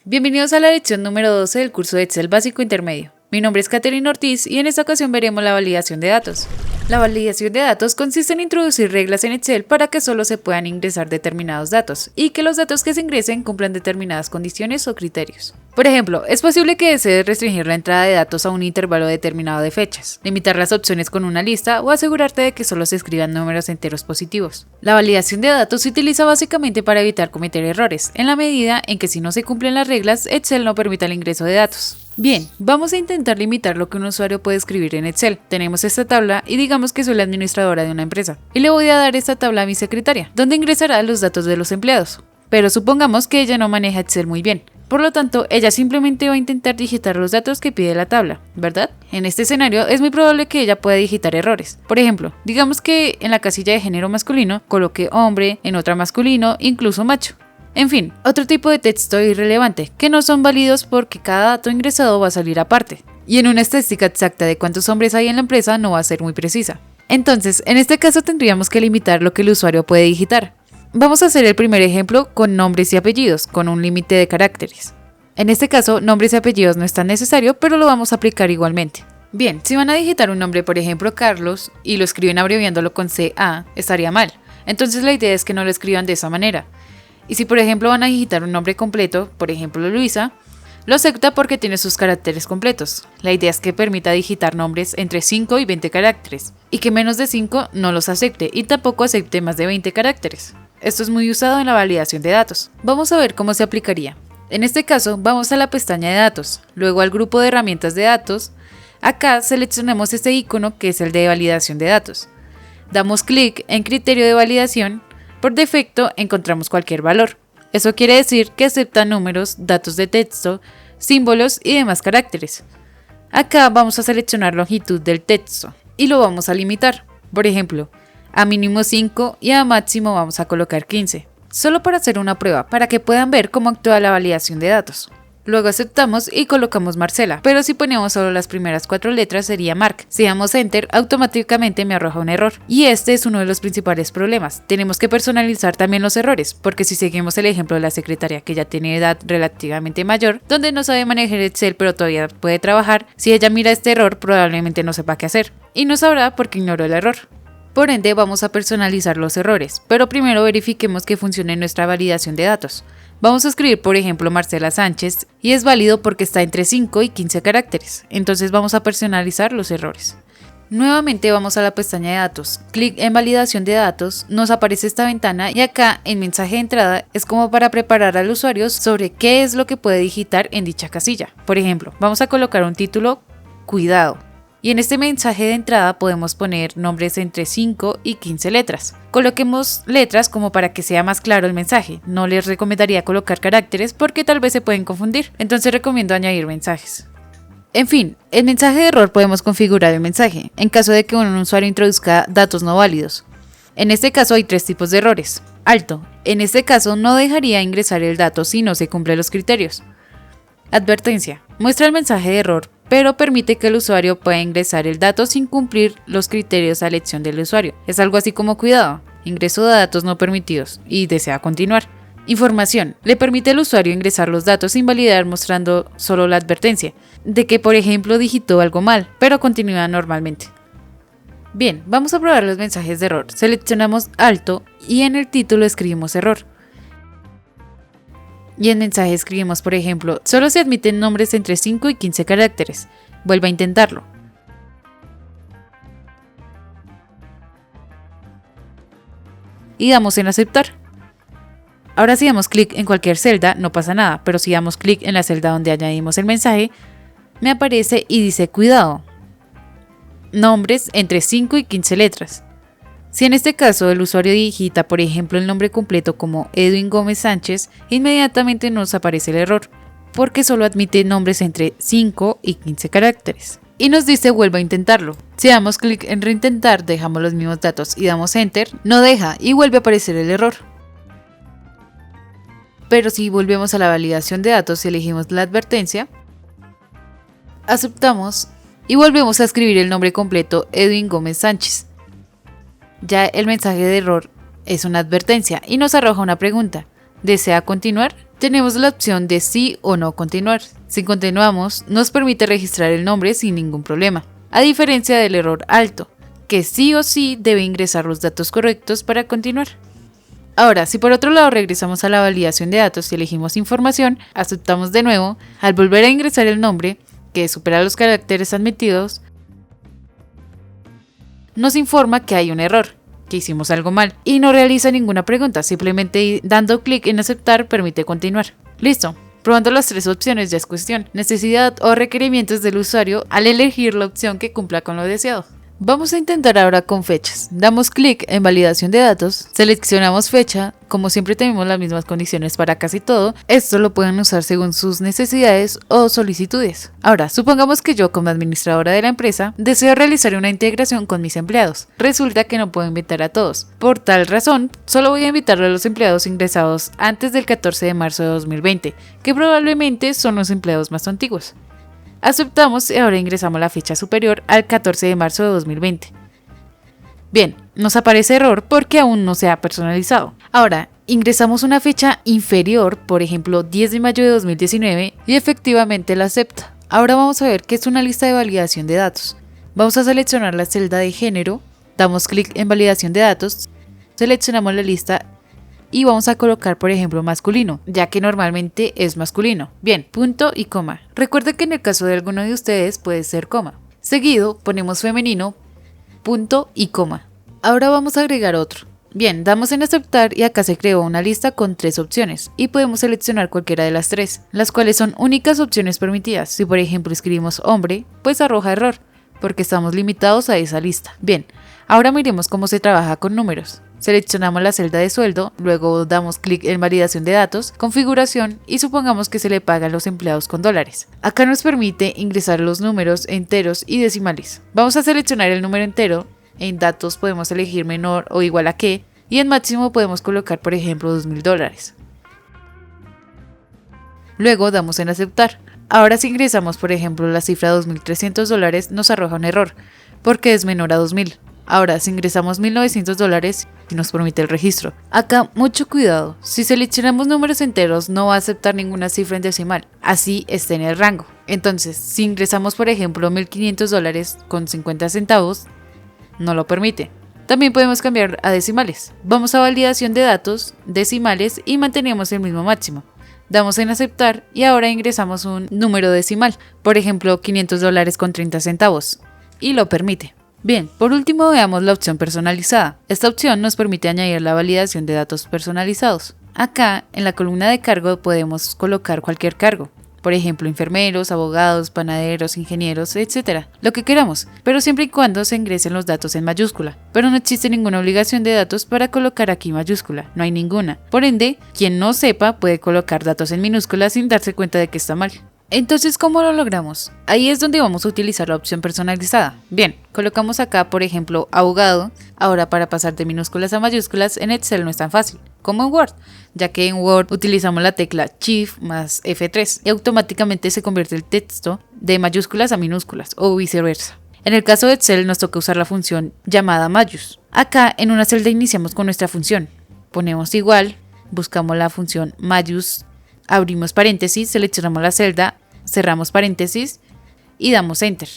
Bienvenidos a la lección número 12 del curso de Excel Básico Intermedio. Mi nombre es Caterina Ortiz y en esta ocasión veremos la validación de datos. La validación de datos consiste en introducir reglas en Excel para que solo se puedan ingresar determinados datos y que los datos que se ingresen cumplan determinadas condiciones o criterios. Por ejemplo, es posible que desees restringir la entrada de datos a un intervalo determinado de fechas, limitar las opciones con una lista o asegurarte de que solo se escriban números enteros positivos. La validación de datos se utiliza básicamente para evitar cometer errores, en la medida en que si no se cumplen las reglas, Excel no permite el ingreso de datos. Bien, vamos a intentar limitar lo que un usuario puede escribir en Excel. Tenemos esta tabla y digamos que soy la administradora de una empresa. Y le voy a dar esta tabla a mi secretaria, donde ingresará los datos de los empleados. Pero supongamos que ella no maneja Excel muy bien. Por lo tanto, ella simplemente va a intentar digitar los datos que pide la tabla, ¿verdad? En este escenario es muy probable que ella pueda digitar errores. Por ejemplo, digamos que en la casilla de género masculino coloque hombre, en otra masculino, incluso macho. En fin, otro tipo de texto irrelevante, que no son válidos porque cada dato ingresado va a salir aparte. Y en una estadística exacta de cuántos hombres hay en la empresa no va a ser muy precisa. Entonces, en este caso tendríamos que limitar lo que el usuario puede digitar. Vamos a hacer el primer ejemplo con nombres y apellidos, con un límite de caracteres. En este caso, nombres y apellidos no es tan necesario, pero lo vamos a aplicar igualmente. Bien, si van a digitar un nombre, por ejemplo Carlos, y lo escriben abreviándolo con CA, estaría mal. Entonces la idea es que no lo escriban de esa manera. Y si por ejemplo van a digitar un nombre completo, por ejemplo Luisa, lo acepta porque tiene sus caracteres completos. La idea es que permita digitar nombres entre 5 y 20 caracteres, y que menos de 5 no los acepte y tampoco acepte más de 20 caracteres. Esto es muy usado en la validación de datos. Vamos a ver cómo se aplicaría. En este caso vamos a la pestaña de datos, luego al grupo de herramientas de datos. Acá seleccionamos este icono que es el de validación de datos. Damos clic en criterio de validación. Por defecto encontramos cualquier valor. Eso quiere decir que acepta números, datos de texto, símbolos y demás caracteres. Acá vamos a seleccionar longitud del texto y lo vamos a limitar. Por ejemplo, a mínimo 5 y a máximo vamos a colocar 15. Solo para hacer una prueba, para que puedan ver cómo actúa la validación de datos. Luego aceptamos y colocamos Marcela, pero si ponemos solo las primeras 4 letras sería Marc. Si damos Enter, automáticamente me arroja un error. Y este es uno de los principales problemas. Tenemos que personalizar también los errores, porque si seguimos el ejemplo de la secretaria que ya tiene edad relativamente mayor, donde no sabe manejar Excel pero todavía puede trabajar, si ella mira este error probablemente no sepa qué hacer. Y no sabrá porque ignoró el error. Por ende vamos a personalizar los errores, pero primero verifiquemos que funcione nuestra validación de datos. Vamos a escribir por ejemplo Marcela Sánchez y es válido porque está entre 5 y 15 caracteres, entonces vamos a personalizar los errores. Nuevamente vamos a la pestaña de datos, clic en validación de datos, nos aparece esta ventana y acá en mensaje de entrada es como para preparar al usuario sobre qué es lo que puede digitar en dicha casilla. Por ejemplo, vamos a colocar un título, cuidado. Y en este mensaje de entrada podemos poner nombres entre 5 y 15 letras. Coloquemos letras como para que sea más claro el mensaje. No les recomendaría colocar caracteres porque tal vez se pueden confundir. Entonces recomiendo añadir mensajes. En fin, en mensaje de error podemos configurar el mensaje, en caso de que un usuario introduzca datos no válidos. En este caso hay 3 tipos de errores. Alto. En este caso no dejaría ingresar el dato si no se cumplen los criterios. Advertencia. Muestra el mensaje de error, pero permite que el usuario pueda ingresar el dato sin cumplir los criterios a elección del usuario. Es algo así como cuidado, ingreso de datos no permitidos y desea continuar. Información. Le permite al usuario ingresar los datos sin validar mostrando solo la advertencia de que por ejemplo digitó algo mal, pero continúa normalmente. Bien, vamos a probar los mensajes de error. Seleccionamos alto y en el título escribimos error. Y en mensaje escribimos, por ejemplo, solo se admiten nombres entre 5 y 15 caracteres. Vuelva a intentarlo. Y damos en aceptar. Ahora si damos clic en cualquier celda no pasa nada, pero si damos clic en la celda donde añadimos el mensaje, me aparece y dice cuidado. Nombres entre 5 y 15 letras. Si en este caso el usuario digita, por ejemplo, el nombre completo como Edwin Gómez Sánchez, inmediatamente nos aparece el error, porque solo admite nombres entre 5 y 15 caracteres. Y nos dice vuelva a intentarlo. Si damos clic en reintentar, dejamos los mismos datos y damos Enter, no deja y vuelve a aparecer el error. Pero si volvemos a la validación de datos y elegimos la advertencia, aceptamos y volvemos a escribir el nombre completo Edwin Gómez Sánchez. Ya el mensaje de error es una advertencia y nos arroja una pregunta. ¿Desea continuar? tenemos la opción de sí o no continuar. Si continuamos, nos permite registrar el nombre sin ningún problema, a diferencia del error alto, que sí o sí debe ingresar los datos correctos para continuar. Ahora, si por otro lado regresamos a la validación de datos y elegimos información, aceptamos de nuevo, al volver a ingresar el nombre, que supera los caracteres admitidos, nos informa que hay un error, que hicimos algo mal, y no realiza ninguna pregunta, simplemente dando clic en aceptar permite continuar. Listo. Probando las tres opciones ya es cuestión, necesidad o requerimientos del usuario al elegir la opción que cumpla con lo deseado. Vamos a intentar ahora con fechas. Damos clic en validación de datos, seleccionamos fecha, como siempre tenemos las mismas condiciones para casi todo, esto lo pueden usar según sus necesidades o solicitudes. Ahora, supongamos que yo como administradora de la empresa deseo realizar una integración con mis empleados. Resulta que no puedo invitar a todos. Por tal razón, solo voy a invitar a los empleados ingresados antes del 14 de marzo de 2020, que probablemente son los empleados más antiguos. Aceptamos y ahora ingresamos la fecha superior al 14 de marzo de 2020. Bien, nos aparece error porque aún no se ha personalizado. Ahora, ingresamos una fecha inferior, por ejemplo 10 de mayo de 2019, y efectivamente la acepta. Ahora vamos a ver qué es una lista de validación de datos. Vamos a seleccionar la celda de género, damos clic en validación de datos, seleccionamos la lista y vamos a colocar, por ejemplo, masculino, ya que normalmente es masculino. Bien, punto y coma. Recuerden que en el caso de alguno de ustedes puede ser coma. Seguido ponemos femenino, punto y coma. Ahora vamos a agregar otro. Bien, damos en aceptar y acá se creó una lista con 3 opciones y podemos seleccionar cualquiera de las 3, las cuales son únicas opciones permitidas. Si por ejemplo escribimos hombre, pues arroja error, porque estamos limitados a esa lista. Bien, ahora miremos cómo se trabaja con números. Seleccionamos la celda de sueldo, luego damos clic en validación de datos, configuración y supongamos que se le paga a los empleados con dólares. Acá nos permite ingresar los números enteros y decimales. Vamos a seleccionar el número entero, en datos podemos elegir menor o igual a qué y en máximo podemos colocar por ejemplo $2,000. Luego damos en aceptar. Ahora si ingresamos por ejemplo la cifra $2,300 nos arroja un error porque es menor a 2,000. Ahora, si ingresamos $1,900, nos permite el registro. Acá, mucho cuidado. Si seleccionamos números enteros, no va a aceptar ninguna cifra en decimal. Así esté en el rango. Entonces, si ingresamos, por ejemplo, $1,500 con 50 centavos, no lo permite. También podemos cambiar a decimales. Vamos a validación de datos, decimales y mantenemos el mismo máximo. Damos en aceptar y ahora ingresamos un número decimal. Por ejemplo, $500 con 30 centavos. Y lo permite. Bien, por último veamos la opción personalizada. Esta opción nos permite añadir la validación de datos personalizados. Acá, en la columna de cargo podemos colocar cualquier cargo. Por ejemplo, enfermeros, abogados, panaderos, ingenieros, etc. Lo que queramos, pero siempre y cuando se ingresen los datos en mayúscula. Pero no existe ninguna obligación de datos para colocar aquí mayúscula, no hay ninguna. Por ende, quien no sepa puede colocar datos en minúscula sin darse cuenta de que está mal. Entonces, ¿cómo lo logramos? Ahí es donde vamos a utilizar la opción personalizada. Bien, colocamos acá, por ejemplo, abogado. Ahora, para pasar de minúsculas a mayúsculas, en Excel no es tan fácil como en Word, ya que en Word utilizamos la tecla Shift más F3 y automáticamente se convierte el texto de mayúsculas a minúsculas o viceversa. En el caso de Excel nos toca usar la función llamada mayús. Acá, en una celda iniciamos con nuestra función. Ponemos igual, buscamos la función mayús, abrimos paréntesis, seleccionamos la celda, cerramos paréntesis y damos Enter.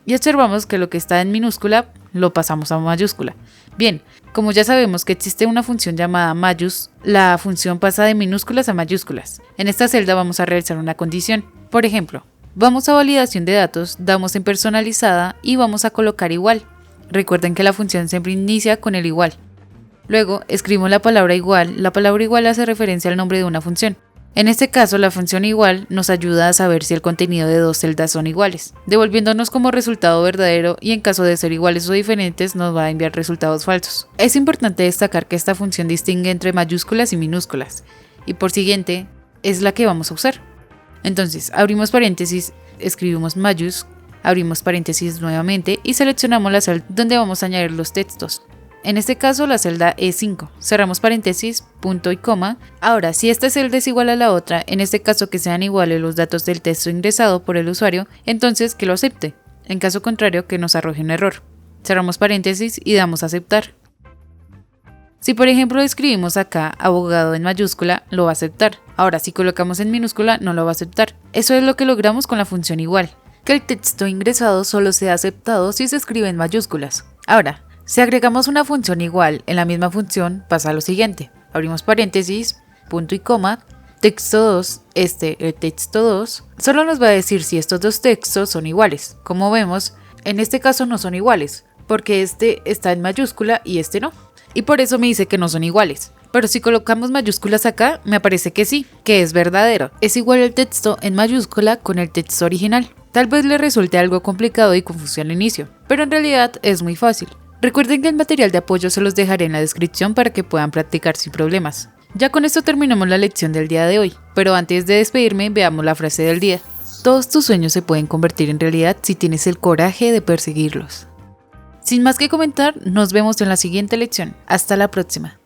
Y observamos que lo que está en minúscula lo pasamos a mayúscula. Bien, como ya sabemos que existe una función llamada mayús, la función pasa de minúsculas a mayúsculas. En esta celda vamos a realizar una condición. Por ejemplo, vamos a validación de datos, damos en personalizada y vamos a colocar igual. Recuerden que la función siempre inicia con el igual. Luego escribimos la palabra igual. La palabra igual hace referencia al nombre de una función. En este caso, la función igual nos ayuda a saber si el contenido de dos celdas son iguales, devolviéndonos como resultado verdadero y en caso de ser iguales o diferentes nos va a enviar resultados falsos. Es importante destacar que esta función distingue entre mayúsculas y minúsculas y por siguiente es la que vamos a usar. Entonces, abrimos paréntesis, escribimos mayús, abrimos paréntesis nuevamente y seleccionamos la celda donde vamos a añadir los textos. En este caso la celda E5, cerramos paréntesis, punto y coma. Ahora, si esta celda es igual a la otra, en este caso que sean iguales los datos del texto ingresado por el usuario, entonces que lo acepte. En caso contrario, que nos arroje un error. Cerramos paréntesis y damos a aceptar. Si por ejemplo escribimos acá abogado en mayúscula, lo va a aceptar. Ahora si colocamos en minúscula, no lo va a aceptar. Eso es lo que logramos con la función igual, que el texto ingresado solo sea aceptado si se escribe en mayúsculas. Ahora, si agregamos una función igual en la misma función, pasa lo siguiente. Abrimos paréntesis, punto y coma, texto 2, el texto 2, solo nos va a decir si estos dos textos son iguales. Como vemos, en este caso no son iguales, porque este está en mayúscula y este no. Y por eso me dice que no son iguales. Pero si colocamos mayúsculas acá, me aparece que sí, que es verdadero. Es igual el texto en mayúscula con el texto original. Tal vez le resulte algo complicado y confuso al inicio, pero en realidad es muy fácil. Recuerden que el material de apoyo se los dejaré en la descripción para que puedan practicar sin problemas. Ya con esto terminamos la lección del día de hoy, pero antes de despedirme veamos la frase del día. Todos tus sueños se pueden convertir en realidad si tienes el coraje de perseguirlos. Sin más que comentar, nos vemos en la siguiente lección. Hasta la próxima.